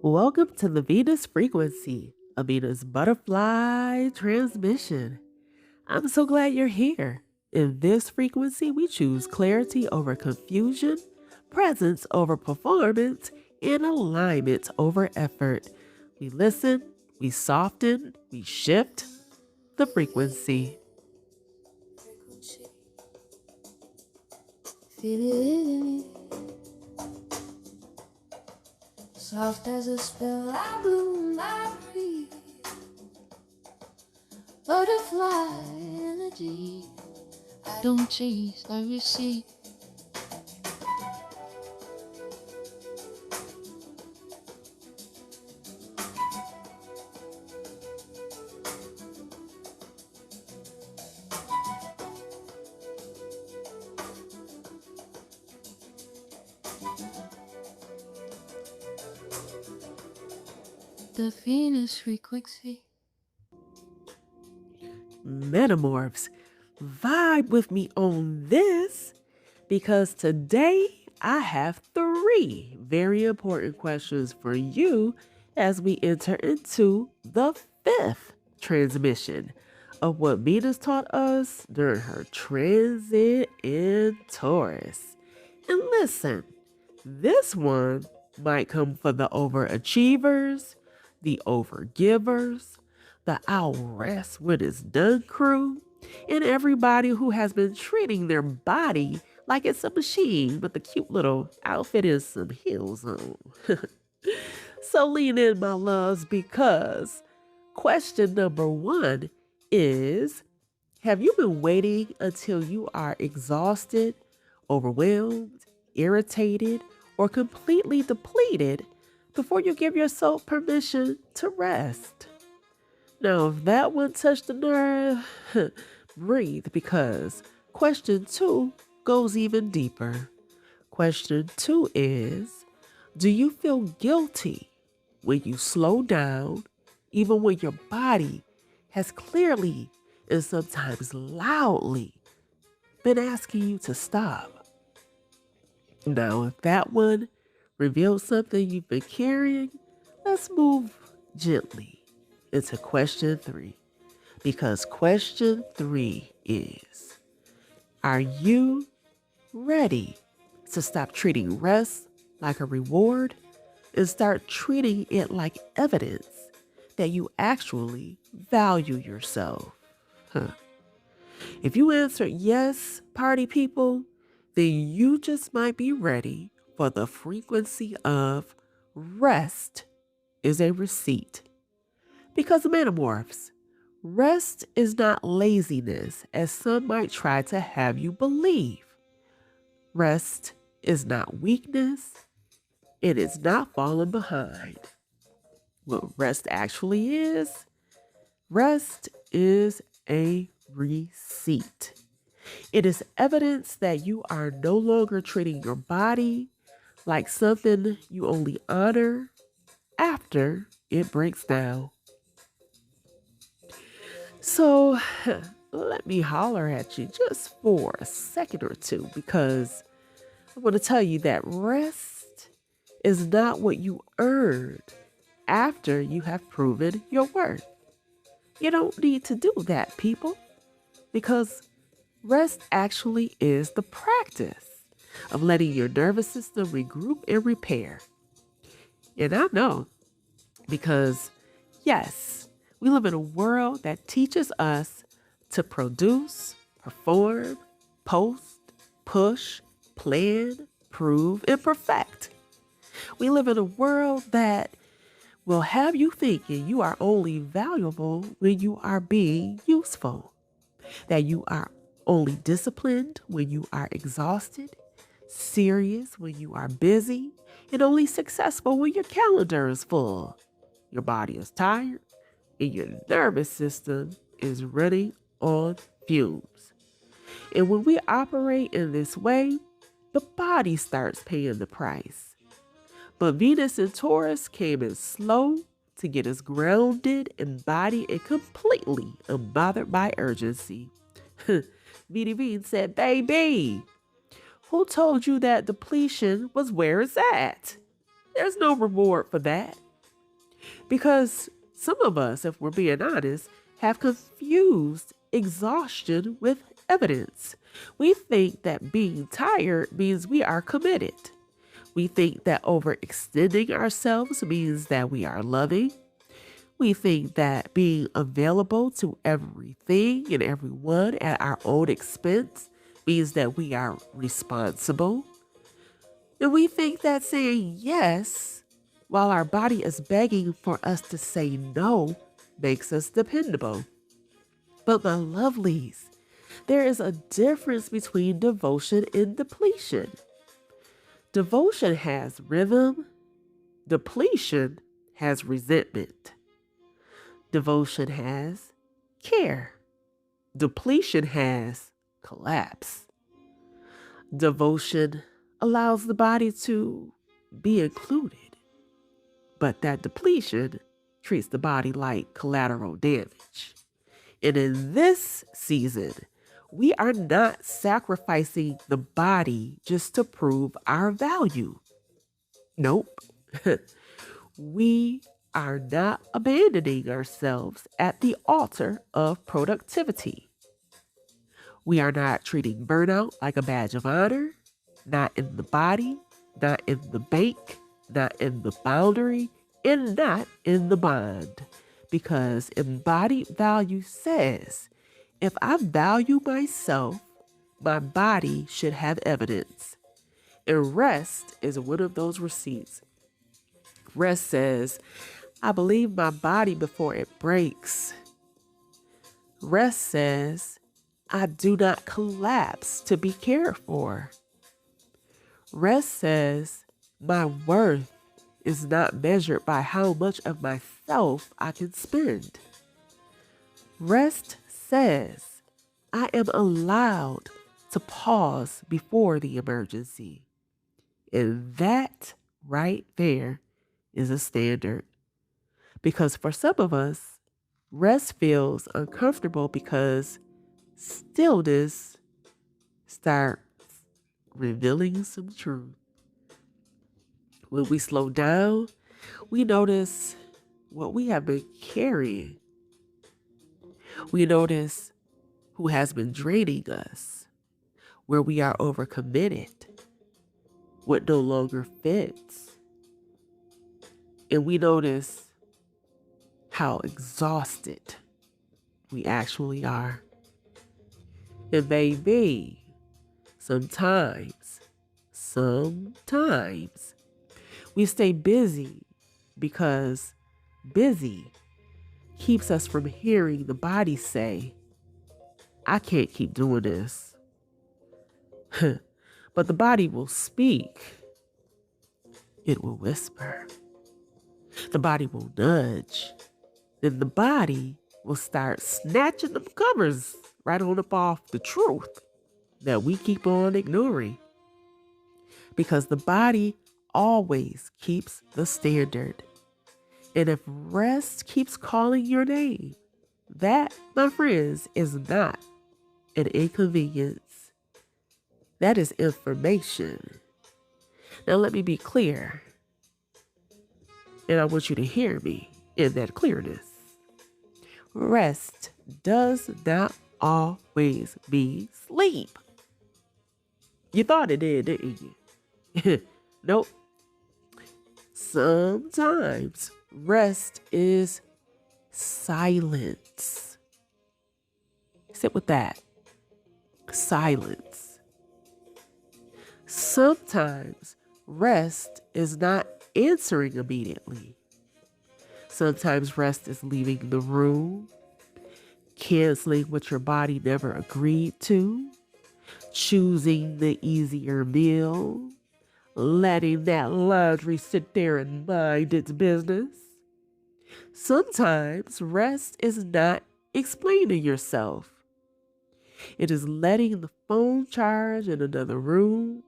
Welcome to the Venus frequency, a Venus butterfly transmission. I'm so glad you're here. In this frequency, we choose clarity over confusion, presence over performance, and alignment over effort. We listen, we soften, we shift the frequency. Feel it, soft as a spell. I bloom, I breathe. Butterfly energy. I don't chase, I receive. The Venus frequency. Metamorphs, vibe with me on this because today I have three very important questions for you as we enter into the fifth transmission of what Venus taught us during her transit in Taurus. And listen, this one might come for the overachievers, the overgivers, the I'll rest when it's done crew, and everybody who has been treating their body like it's a machine with a cute little outfit and some heels on. So lean in, my loves, because question number one is, have you been waiting until you are exhausted, overwhelmed, irritated, or completely depleted before you give yourself permission to rest? Now, if that one touched the nerve, breathe, because question two goes even deeper. Question two is, do you feel guilty when you slow down, even when your body has clearly and sometimes loudly been asking you to stop? Now, if that one reveals something you've been carrying, let's move gently into question three. Because question three is, are you ready to stop treating rest like a reward and start treating it like evidence that you actually value yourself? If you answered yes, party people, then you just might be ready for the frequency of rest is a receipt. Because metamorphs, rest is not laziness, as some might try to have you believe. Rest is not weakness. It is not falling behind. What rest actually is, rest is a receipt. It is evidence that you are no longer treating your body like something you only honor after it breaks down. So let me holler at you just for a second or two, because I want to tell you that rest is not what you earned after you have proven your worth. You don't need to do that, people, because rest actually is the practice of letting your nervous system regroup and repair. And I know, because yes, we live in a world that teaches us to produce, perform, post, push, plan, prove, and perfect. We live in a world that will have you thinking you are only valuable when you are being useful, that you are only disciplined when you are exhausted, serious when you are busy, and only successful when your calendar is full. Your body is tired, and your nervous system is running on fumes. And when we operate in this way, the body starts paying the price. But Venus in Taurus came in slow to get us grounded, embodied, and completely unbothered by urgency. VDV said, baby, who told you that depletion was where it's at? There's no reward for that. Because some of us, if we're being honest, have confused exhaustion with evidence. We think that being tired means we are committed. We think that overextending ourselves means that we are loving. We think that being available to everything and everyone at our own expense means that we are responsible. And we think that saying yes while our body is begging for us to say no makes us dependable. But my lovelies, there is a difference between devotion and depletion. Devotion has rhythm, depletion has resentment. Devotion has care, depletion has collapse. Devotion allows the body to be included, but that depletion treats the body like collateral damage. And in this season, we are not sacrificing the body just to prove our value. Nope. We are not abandoning ourselves at the altar of productivity. We are not treating burnout like a badge of honor, not in the body, not in the bank, not in the boundary, and not in the bond. Because embodied value says, if I value myself, my body should have evidence. And rest is one of those receipts. Rest says, I believe my body before it breaks. Rest says, I do not collapse to be cared for. Rest says, my worth is not measured by how much of myself I can spend. Rest says, I am allowed to pause before the emergency. And that right there is a standard. Because for some of us, rest feels uncomfortable because stillness starts revealing some truth. When we slow down, we notice what we have been carrying. We notice who has been draining us, where we are overcommitted, what no longer fits. And we notice how exhausted we actually are. And baby, sometimes we stay busy because busy keeps us from hearing the body say, I can't keep doing this. But the body will speak. It will whisper. The body will nudge. Then the body will start snatching the covers right on up off the truth that we keep on ignoring. Because the body always keeps the standard. And if rest keeps calling your name, that, my friends, is not an inconvenience. That is information. Now let me be clear. And I want you to hear me in that clearness. Rest does not always mean sleep. You thought it did, didn't you? Nope. Sometimes rest is silence. Sit with that. Silence. Sometimes rest is not answering immediately. Sometimes rest is leaving the room, canceling what your body never agreed to, choosing the easier meal, letting that laundry sit there and mind its business. Sometimes rest is not explaining yourself. It is letting the phone charge in another room,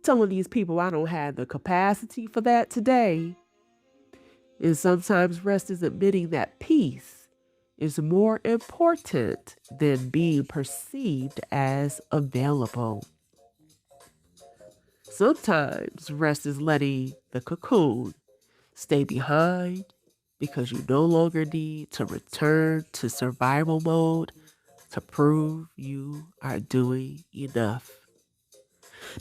telling these people I don't have the capacity for that today. And sometimes rest is admitting that peace is more important than being perceived as available. Sometimes rest is letting the cocoon Stay behind because you no longer need to return to survival mode to prove you are doing enough.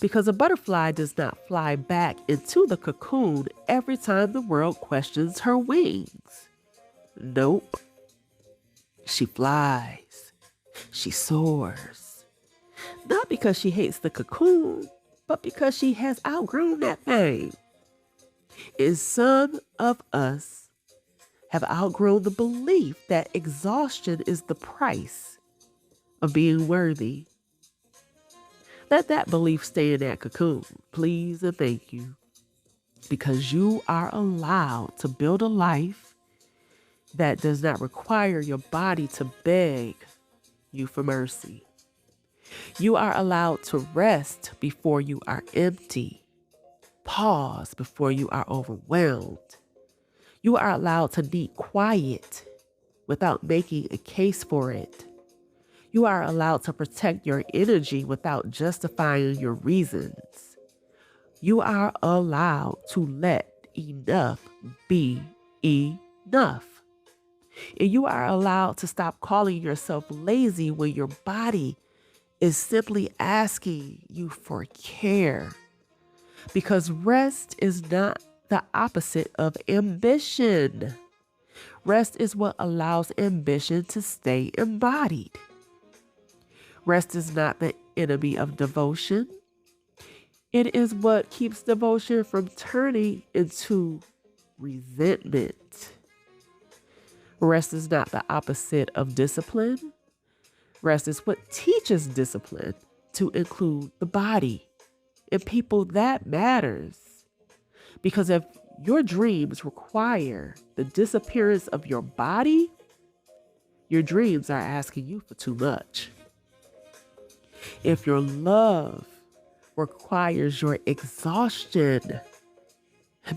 Because a butterfly does not fly back into the cocoon every time the world questions her wings. Nope. She flies. She soars. Not because she hates the cocoon, but because she has outgrown that thing. And some of us have outgrown the belief that exhaustion is the price of being worthy. Let that belief stay in that cocoon, please and thank you. Because you are allowed to build a life that does not require your body to beg you for mercy. You are allowed to rest before you are empty. Pause before you are overwhelmed. You are allowed to need quiet without making a case for it. You are allowed to protect your energy without justifying your reasons. You are allowed to let enough be enough. And you are allowed to stop calling yourself lazy when your body is simply asking you for care. Because rest is not the opposite of ambition. Rest is what allows ambition to stay embodied. Rest is not the enemy of devotion. It is what keeps devotion from turning into resentment. Rest is not the opposite of discipline. Rest is what teaches discipline to include the body and people that matters. Because if your dreams require the disappearance of your body, your dreams are asking you for too much. If your love requires your exhaustion,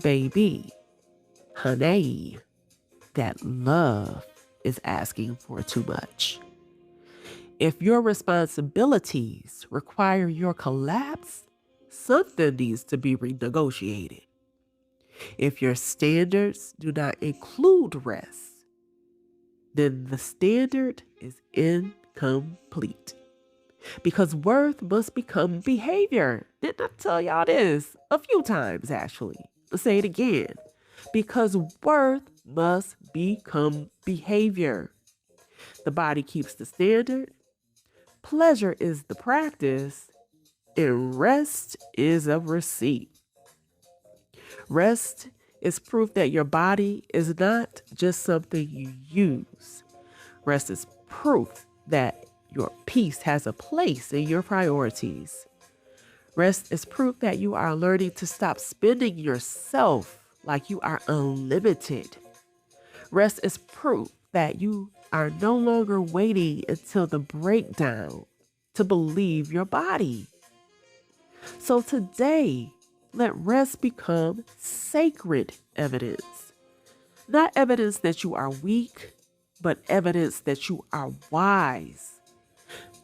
baby, honey, that love is asking for too much. If your responsibilities require your collapse, something needs to be renegotiated. If your standards do not include rest, then the standard is incomplete. Because worth must become behavior. Didn't I tell y'all this a few times, actually? Let's say it again. Because worth must become behavior. The body keeps the standard. Pleasure is the practice. And rest is a receipt. Rest is proof that your body is not just something you use. Rest is proof that your peace has a place in your priorities. Rest is proof that you are learning to stop spending yourself like you are unlimited. Rest is proof that you are no longer waiting until the breakdown to believe your body. So today, let rest become sacred evidence. Not evidence that you are weak, but evidence that you are wise.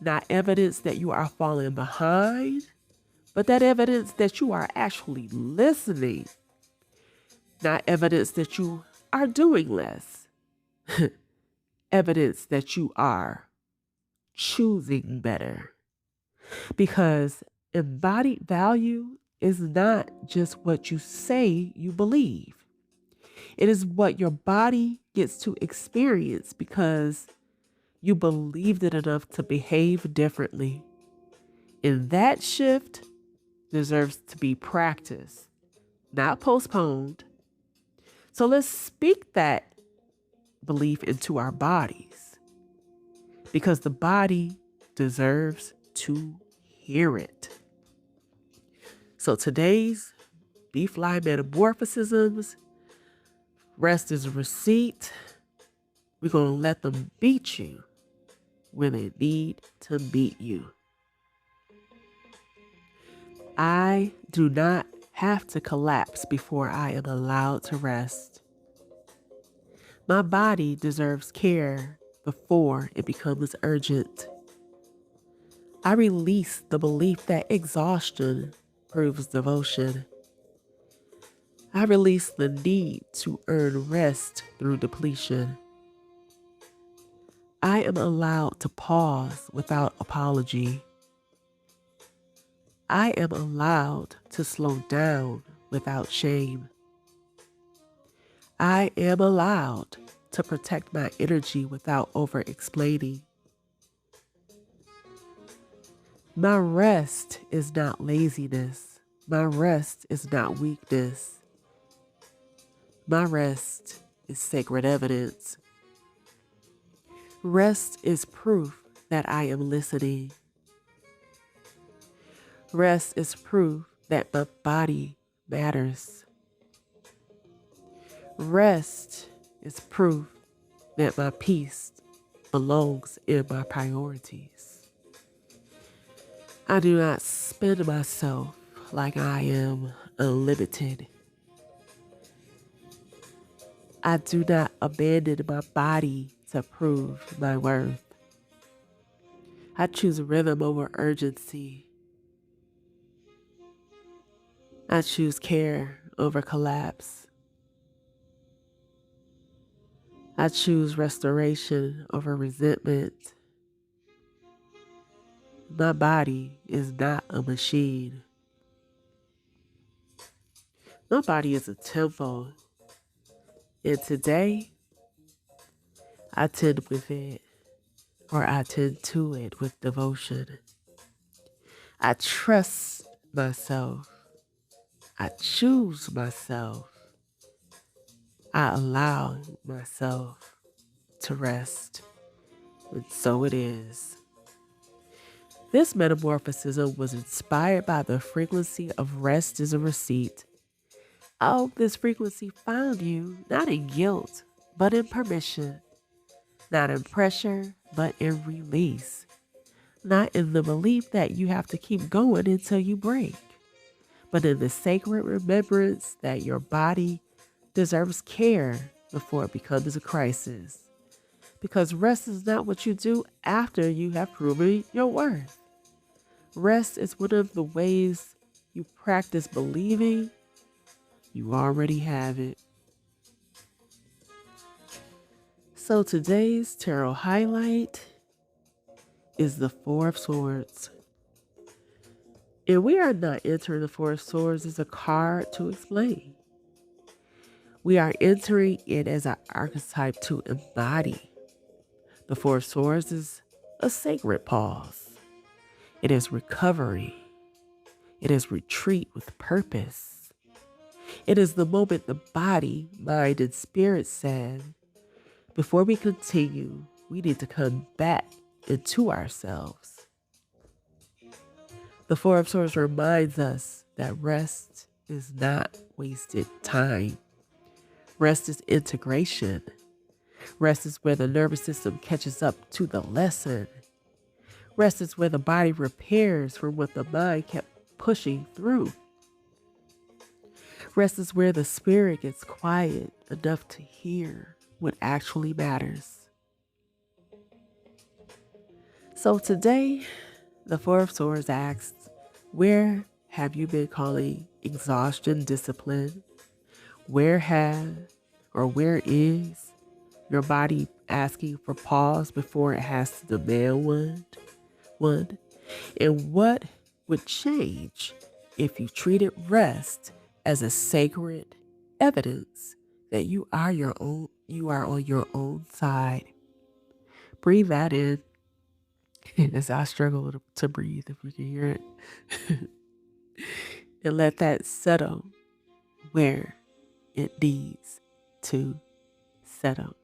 Not evidence that you are falling behind, but that evidence that you are actually listening. Not evidence that you are doing less. Evidence that you are choosing better. Because embodied value is not just what you say you believe. It is what your body gets to experience because you believed it enough to behave differently. And that shift deserves to be practiced, not postponed. So let's speak that belief into our bodies because the body deserves to hear it. So today's B.Fly Metamorphosisms, rest is a receipt. We're going to let them beat you when they need to beat you. I do not have to collapse before I am allowed to rest. My body deserves care before it becomes urgent. I release the belief that exhaustion proves devotion. I release the need to earn rest through depletion. I am allowed to pause without apology. I am allowed to slow down without shame. I am allowed to protect my energy without over-explaining. My rest is not laziness. My rest is not weakness. My rest is sacred evidence. Rest is proof that I am listening. Rest is proof that my body matters. Rest is proof that my peace belongs in my priorities. I do not spend myself like I am unlimited. I do not abandon my body to prove my worth. I choose rhythm over urgency. I choose care over collapse. I choose restoration over resentment. My body is not a machine. My body is a temple. And today, I tend with it, or I tend to it with devotion. I trust myself. I choose myself. I allow myself to rest. And so it is. This metamorphosism was inspired by the frequency of rest as a receipt. I hope this frequency found you not in guilt, but in permission. Not in pressure, but in release. Not in the belief that you have to keep going until you break, but in the sacred remembrance that your body deserves care before it becomes a crisis. Because rest is not what you do after you have proven your worth. Rest is one of the ways you practice believing you already have it. So today's tarot highlight is the Four of Swords. And we are not entering the Four of Swords as a card to explain. We are entering it as an archetype to embody. The Four of Swords is a sacred pause. It is recovery. It is retreat with purpose. It is the moment the body, mind, and spirit said, before we continue, we need to come back into ourselves. The Four of Swords reminds us that rest is not wasted time. Rest is integration. Rest is where the nervous system catches up to the lesson. Rest is where the body repairs from what the mind kept pushing through. Rest is where the spirit gets quiet enough to hear what actually matters. So today, the Four of Swords asks, where have you been calling exhaustion discipline? Where is your body asking for pause before it has to demand one? And what would change if you treated rest as a sacred evidence that you are on your own side? Breathe that in as I struggle to breathe, if you can hear it. And let that settle where it needs to settle.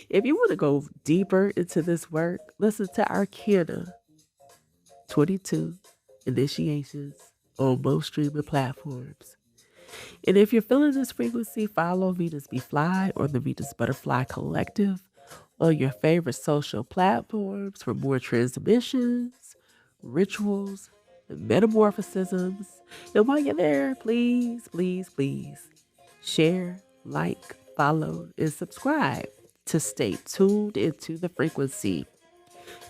If you want to go deeper into this work, listen to Arcana 22 Initiations on most streaming platforms. And if you're feeling this frequency, follow Venus B.Fly or the Venus Butterfly Collective on your favorite social platforms for more transmissions, rituals, and metamorphosisms. And while you're there, please, please, please share, like, follow, and subscribe to stay tuned into the frequency.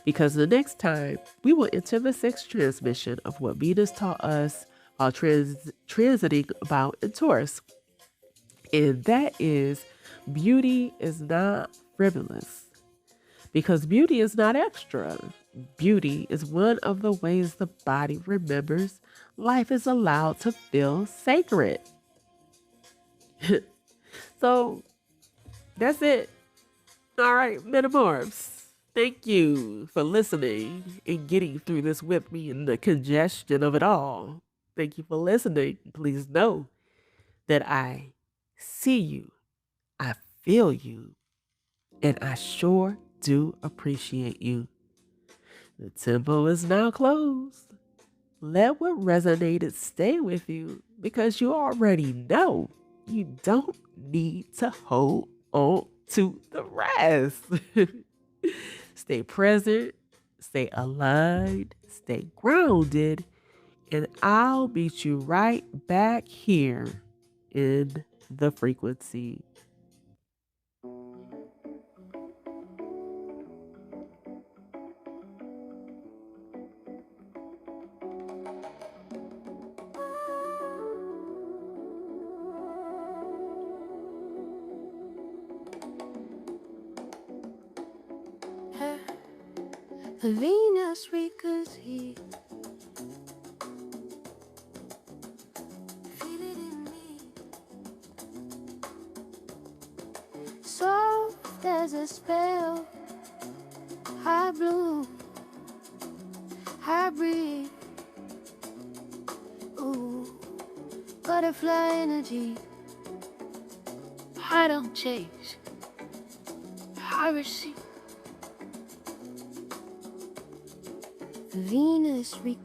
Because the next time we will enter the sixth transmission of what Venus taught us while transiting about in Taurus. And that is, beauty is not frivolous, because beauty is not extra. Beauty is one of the ways the body remembers life is allowed to feel sacred. So that's it. All right, Metamorphs. Thank you for listening and getting through this with me and the congestion of it all. Thank you for listening. Please know that I see you, I feel you, and I sure do appreciate you. The temple is now closed. Let what resonated stay with you, because you already know you don't need to hold on to the rest. Stay present, stay aligned, stay grounded, and I'll meet you right back here in the frequency. The Venus we could see. Feel it in me. Soft as a spell. I bloom. I breathe. Ooh, butterfly energy. I don't chase. I receive. Venus we